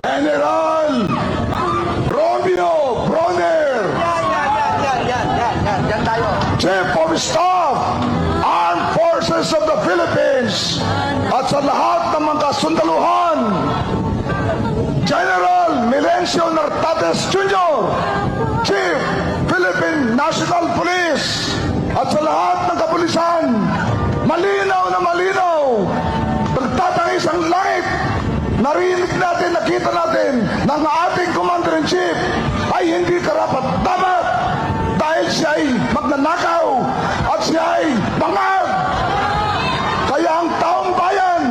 General Romeo Bronner, Yan tayo. Chief of Staff, Armed Forces of the Philippines, at sa lahat ng mga kasundaluhan, General Milencio Nartates Jr., Chief Philippine National Police, at sa lahat ng kapulisan, malinaw na malinaw, nagtatangis ang langit. Narinig natin, nakita natin ng ating Commander-in-Chief ay hindi karapat-dapat dahil siya ay magnanakaw at siya ay bangag. Kaya ang taong bayan,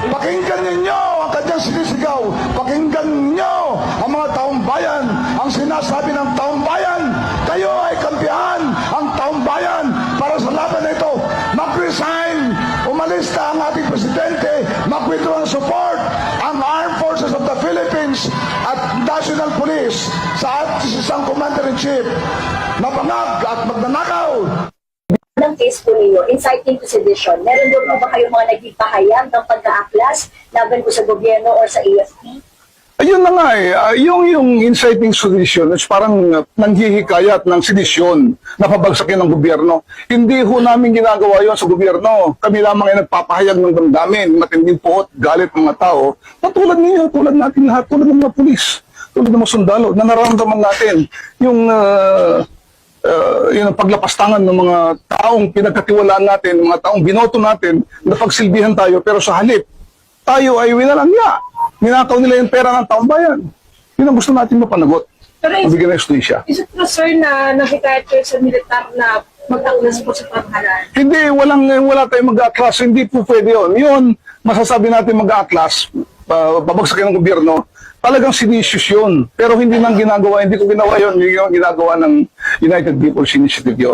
pakinggan ninyo ang kanyang sinisigaw, pakinggan ninyo ang mga taong bayan, ang sinasabi ng taong bayan, kayo ay kampihan ang taong bayan para sa laban na ito. Mag-resign, umalis na ang ating presidente, mag-withdraw ang support ang Armed Forces of the Philippines at National Police sa ating isang Commander-in-Chief na bangag at magnanakaw. Ng case po ninyo, inciting to sedition, meron doon po ba kayong mga naging pahayag ng pagka-aklas laban po sa gobyerno or sa AFP? Ayun na nga yung inciting sedition is parang nanghihikayat ng sedisyon na pabagsakin ng gobyerno. Hindi ho namin ginagawa yon sa gobyerno. Kami lamang ay nagpapahayag ng damdamin, matinding puot, galit ng mga tao. Tulad ninyo, tulad natin lahat, tulad ng mga pulis, tulad ng mga sundalo, na nararamdaman natin yung yung paglapastangan ng mga taong pinagkatiwalaan natin, mga taong binoto natin, na pagsilbihan tayo, pero sa halip, tayo ay winalangya. Ninakaw nila yung pera ng taong bayan. Yun ang gusto natin mapanagot. Pero Mabigyan ng justisya. is it true, sir, na nakikayat kayo sa militar na mag-aklas po sa panghalan? Hindi, wala tayong mag-aaklas. Hindi po pwede yun. Yun, masasabi natin mag-aaklas, babagsakin ng gobyerno, talagang sinisius yun. Pero hindi nang ginagawa, hindi ko ginawa yun, hindi ko ginagawa ng United People's Initiative yun.